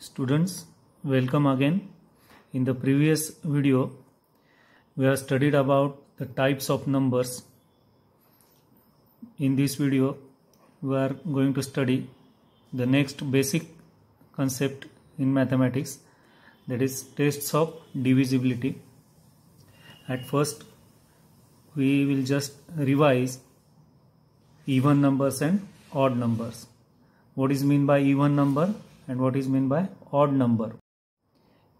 Students, welcome again. In the previous video, we have studied about the types of numbers. In this video, we are going to study the next basic concept in mathematics, that is tests of divisibility. At first, we will just revise even numbers and odd numbers. What is meant by even number and what is meant by odd number?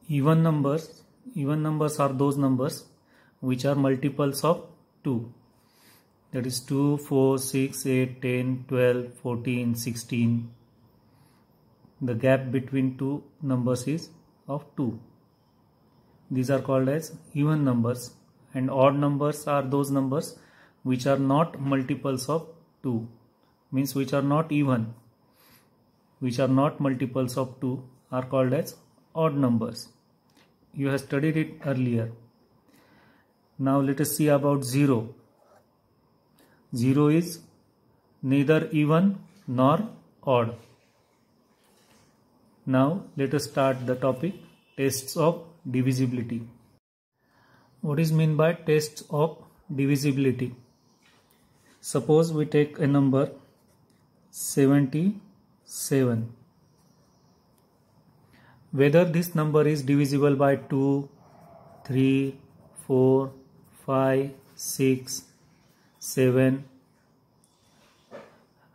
Even numbers are those numbers which are multiples of 2. That is 2, 4, 6, 8, 10, 12, 14, 16. The gap between two numbers is of 2. These are called as even numbers. And odd numbers are those numbers which are not multiples of 2. Means which are not even. Which are not multiples of 2 are called as odd numbers. You have studied it earlier. Now let us see about 0. 0 is neither even nor odd. Now let us start the topic tests of divisibility. What is meant by tests of divisibility? Suppose we take a number 77. Whether this number is divisible by 2, 3, 4, 5, 6, 7.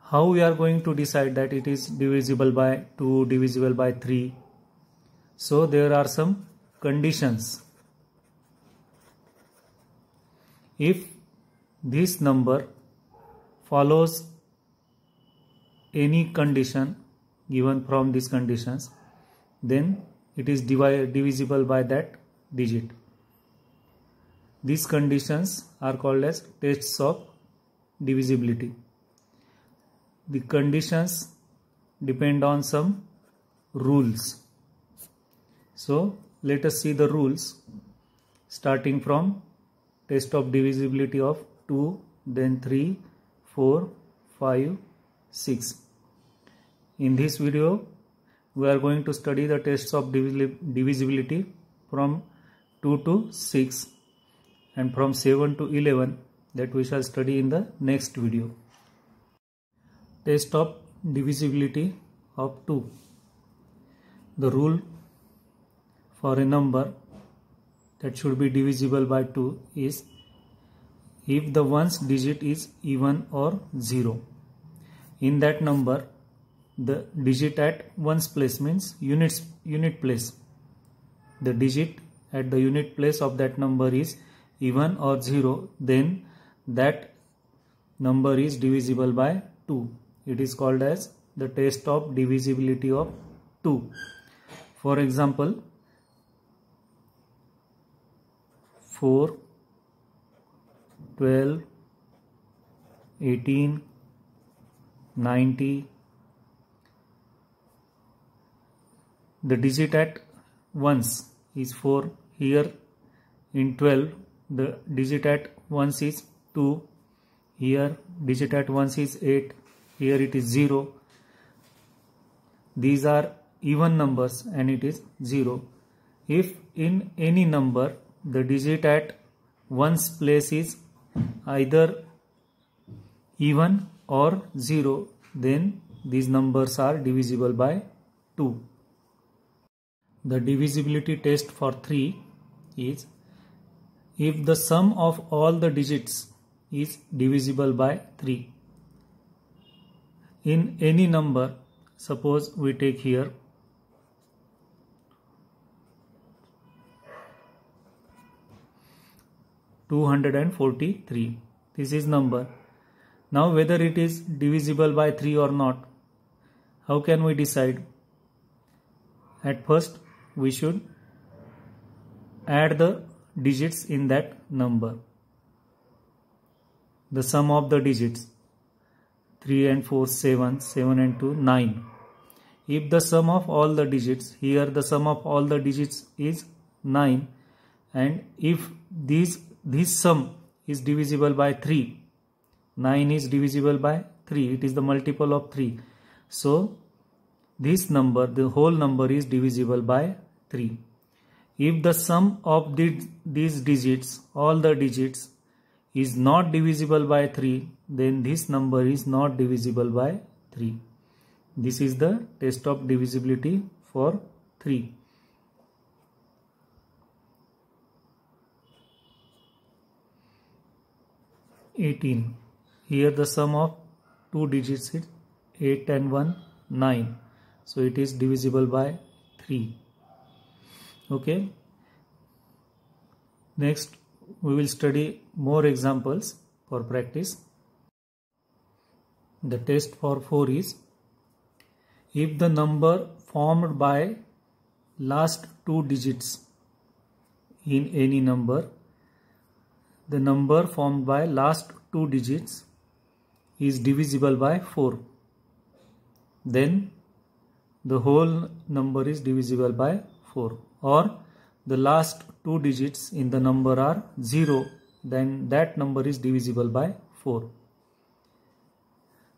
How we are going to decide that it is divisible by 2, divisible by 3? So there are some conditions. If this number follows any condition given from these conditions, then it is divisible by that digit. These conditions are called as tests of divisibility. The conditions depend on some rules. So let us see the rules, starting from test of divisibility of 2, then 3, 4, 5, 6. In this video, we are going to study the tests of divisibility from 2 to 6 and from 7 to 11, that we shall study in the next video. Test of divisibility of 2. The rule for a number that should be divisible by 2 is if the ones digit is even or 0. In that number, the digit at ones place means unit place. The digit at the unit place of that number is even or 0, then that number is divisible by 2. It is called as the test of divisibility of 2. For example, 4, 12, 18, 90. The digit at ones is 4. Here in 12, the digit at ones is 2. Here digit at ones is 8. Here it is 0. These are even numbers and it is 0. If in any number the digit at ones place is either even or 0, then these numbers are divisible by 2. The divisibility test for 3 is if the sum of all the digits is divisible by 3. In any number, suppose we take here 243. This is number. Now whether it is divisible by 3 or not, how can we decide? At first, we should add the digits in that number. The sum of the digits 3 and 4, 7, 7 and 2, 9. If the sum of all the digits, here the sum of all the digits is 9, and if this sum is divisible by 3, 9 is divisible by 3, it is the multiple of 3. So this number, the whole number is divisible by 3. If the sum of these digits, all the digits, is not divisible by 3, then this number is not divisible by 3. This is the test of divisibility for 3. (18). Here the sum of two digits is 8 and 1, 9. So it is divisible by 3. Okay. Next we will study more examples for practice. The test for 4 is, if the number formed by last two digits in any number, the number formed by last two digits is divisible by 4, then the whole number is divisible by 4. Or the last two digits in the number are 0, then that number is divisible by 4.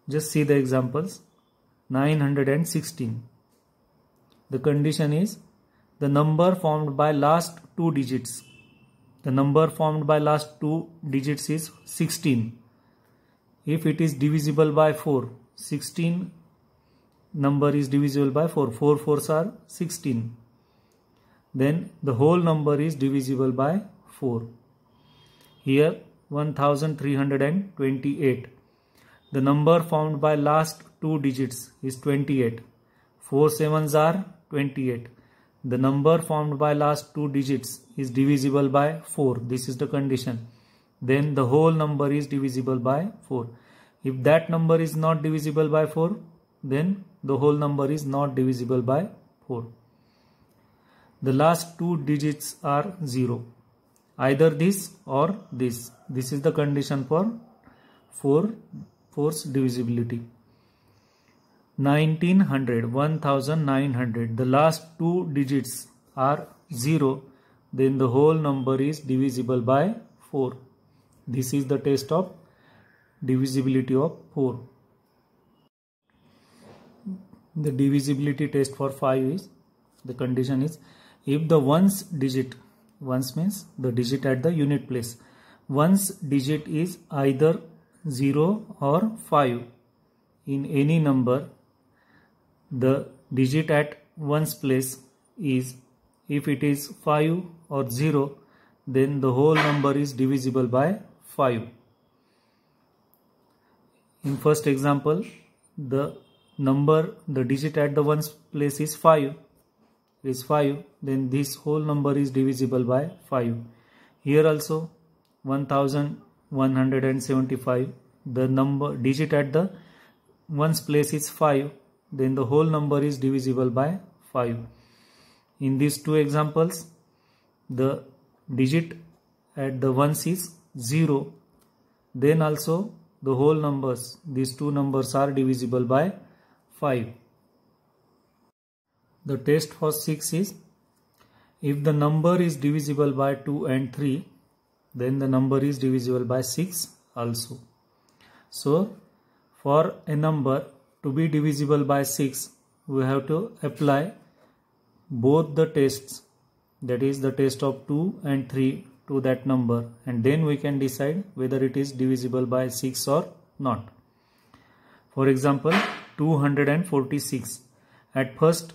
Just see the examples. 916. The condition is the number formed by last two digits. The number formed by last two digits is 16. If it is divisible by 4, 16 number is divisible by 4. 4 fours are 16. Then the whole number is divisible by 4. Here 1328. The number formed by last two digits is 28. 4 sevens are 28. The number formed by last two digits is divisible by 4. This is the condition. Then the whole number is divisible by 4. If that number is not divisible by 4, then the whole number is not divisible by 4. The last two digits are 0. Either this or this. This is the condition for 4's divisibility. 1900, 1900. The last two digits are 0. Then the whole number is divisible by 4. This is the test of divisibility of 4. The divisibility test for 5 is, the condition is, if the ones digit, ones means the digit at the unit place, ones digit is either 0 or 5 in any number, the digit at ones place is, if it is 5 or 0, then the whole number is divisible by 5. In first example, the digit at the ones place is 5, then this whole number is divisible by 5. Here also 1175, the digit at the ones place is 5, then the whole number is divisible by 5. In these two examples, the digit at the ones is 0, then also the whole numbers, these two numbers are divisible by 5. The test for 6 is, if the number is divisible by 2 and 3, then the number is divisible by 6 also. So for a number to be divisible by 6, we have to apply both the tests, that is the test of 2 and 3 to that number, and then we can decide whether it is divisible by 6 or not. For example, 246. At first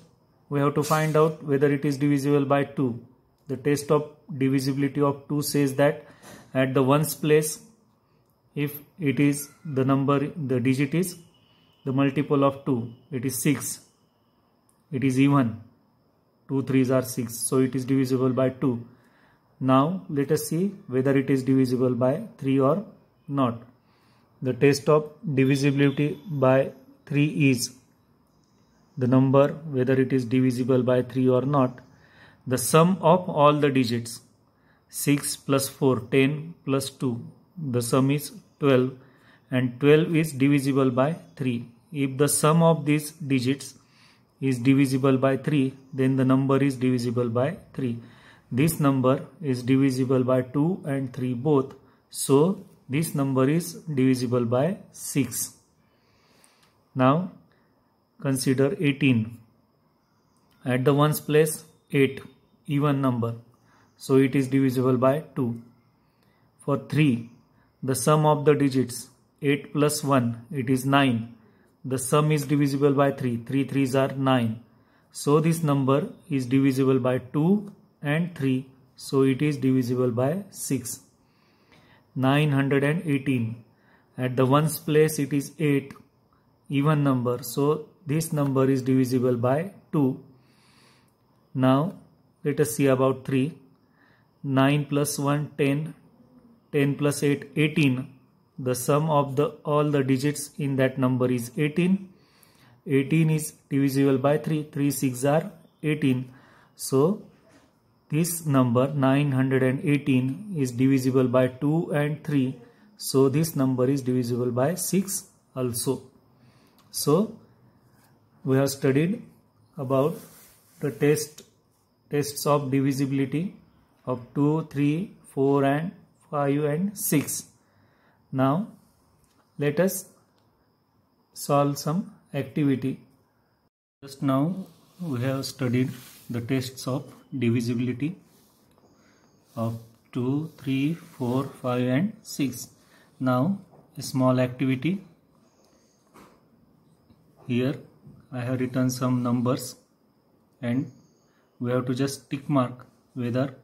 we have to find out whether it is divisible by 2. The test of divisibility of 2 says that at the ones place, if it is the number, the digit is the multiple of 2, it is 6. It is even. 2 3s are 6. So it is divisible by 2. Now let us see whether it is divisible by 3 or not. The test of divisibility by 3 is the number, whether it is divisible by 3 or not, the sum of all the digits. 6 plus 4, 10 plus 2, the sum is 12, and 12 is divisible by 3. If the sum of these digits is divisible by 3, then the number is divisible by 3. This number is divisible by 2 and 3 both, so this number is divisible by 6. Now consider 18. At the ones place 8, even number, so it is divisible by 2. For 3, the sum of the digits 8 plus 1, it is 9. The sum is divisible by 3. 3 3s are 9. So this number is divisible by 2 and 3. So it is divisible by 6. 918. At the ones place it is 8, even number. So this number is divisible by 2. Now let us see about 3. 9 plus 1, 10. 10 plus 8, 18. The sum of all the digits in that number is 18. 18 is divisible by 3. 3 6 are 18. So this number 918 is divisible by 2 and 3. So this number is divisible by 6 also. So we have studied about the tests of divisibility of 2, 3, 4 and 5 and 6. Now let us solve some activity. Just now we have studied the tests of divisibility of 2, 3, 4, 5 and 6. Now a small activity. Here I have written some numbers and we have to just tick mark whether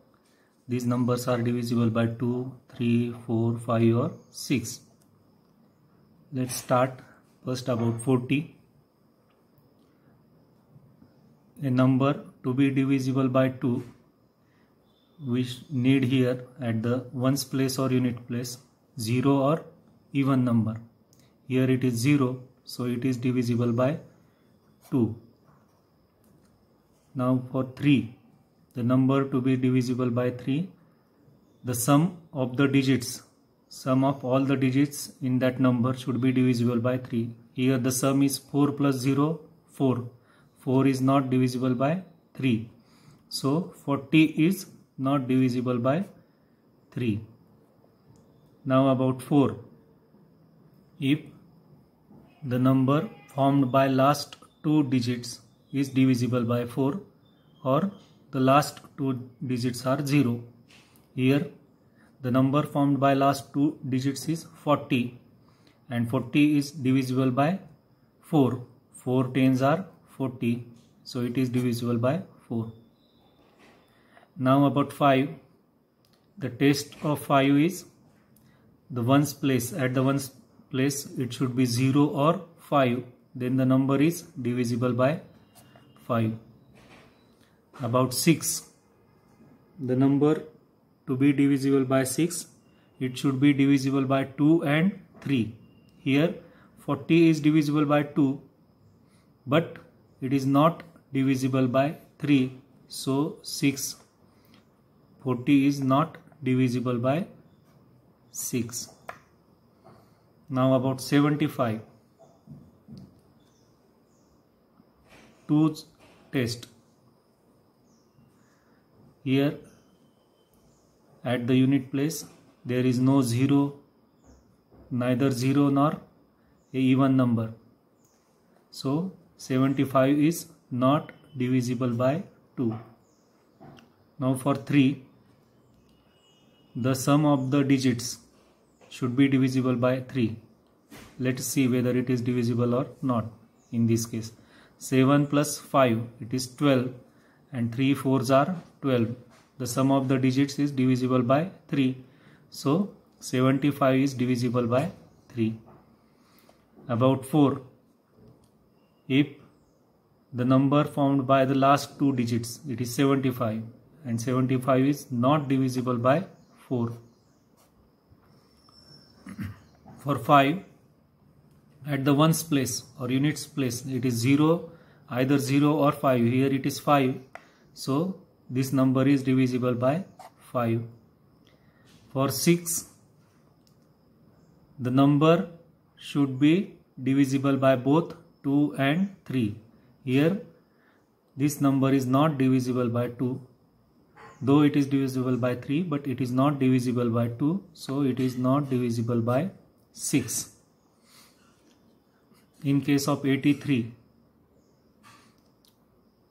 these numbers are divisible by 2, 3, 4, 5 or 6. Let's start first about 40. A number to be divisible by 2, we need here at the ones place or unit place 0 or even number. Here it is 0, so it is divisible by 2. Now for 3, the number to be divisible by 3, the sum of the digits, sum of all the digits in that number should be divisible by 3. Here the sum is 4 plus 0, 4. 4 is not divisible by 3. So 40 is not divisible by 3. Now about 4. If the number formed by last two digits is divisible by 4 or the last two digits are 0. Here the number formed by last two digits is 40 and 40 is divisible by 4. 4 tens are 40, so it is divisible by 4. Now about 5. The test of 5 is the ones place. At the ones place it should be 0 or 5. Then the number is divisible by 5. About 6. The number to be divisible by 6, it should be divisible by 2 and 3. Here 40 is divisible by 2, but it is not divisible by 3. So 6. 40 is not divisible by 6. Now about 75. 2's test. Here at the unit place there is no 0, neither 0 nor a even number. So 75 is not divisible by 2. Now for 3, the sum of the digits should be divisible by 3. Let's see whether it is divisible or not. In this case 7 plus 5, it is 12 and 3 4s are 12. The sum of the digits is divisible by 3. So 75 is divisible by 3. About 4. If the number formed by the last two digits, it is 75 and 75 is not divisible by 4. For 5, at the ones place or units place it is 0, either 0 or 5. Here it is 5. So this number is divisible by 5. For 6, the number should be divisible by both 2 and 3. Here this number is not divisible by 2, though it is divisible by 3, but it is not divisible by 2, so it is not divisible by 6. In case of 83,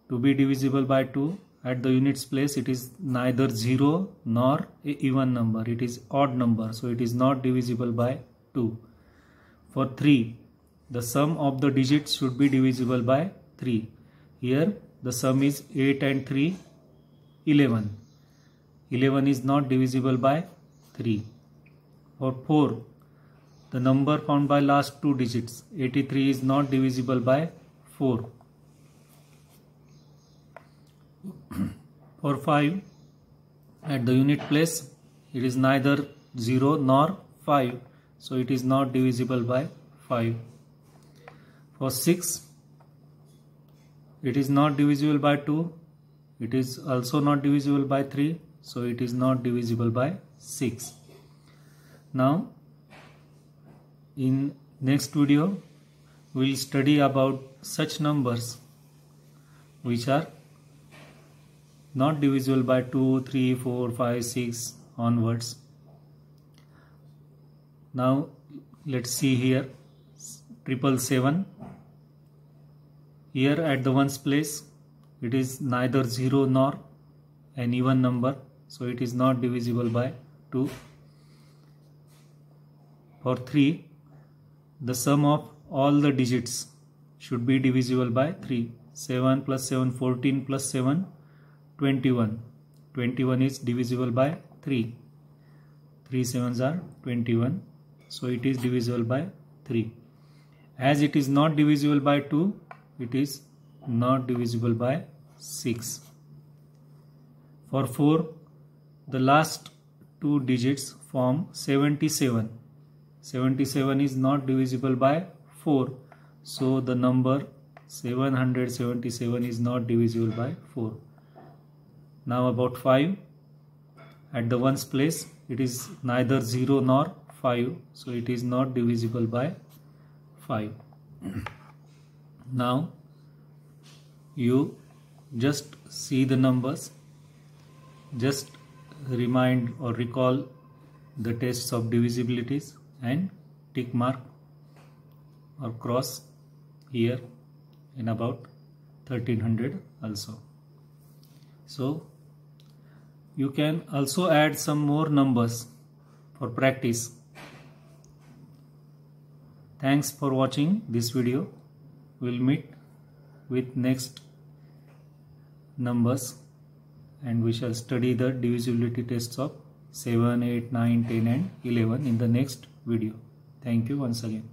to be divisible by 2, at the units place it is neither 0 nor a even number, it is odd number, so it is not divisible by 2. For 3, the sum of the digits should be divisible by 3. Here the sum is 8 and 3, 11. 11 is not divisible by 3. For 4, the number found by last 2 digits, 83, is not divisible by 4. For 5, at the unit place it is neither 0 nor 5, so it is not divisible by 5. For 6, it is not divisible by 2, it is also not divisible by 3, so it is not divisible by 6. Now in next video we will study about such numbers which are not divisible by 2, 3, 4, 5, 6 onwards. Now let's see here 777. Here at the ones place it is neither 0 nor an even number, so it is not divisible by 2. For 3, the sum of all the digits should be divisible by 3. 7 plus 7, 14 plus 7, 21. 21 is divisible by 3. 3 sevens are 21, so it is divisible by 3. As it is not divisible by 2, it is not divisible by 6. For 4, the last 2 digits form 77. 77 is not divisible by 4, so the number 777 is not divisible by 4. Now about 5, at the ones place it is neither 0 nor 5, so it is not divisible by 5. Now you just see the numbers, just remind or recall the tests of divisibilities and tick mark or cross here in about 1300 also. So you can also add some more numbers for practice. Thanks for watching this video. We'll meet with next numbers and we shall study the divisibility tests of 7, 8, 9, 10 and 11 in the next video. Thank you once again.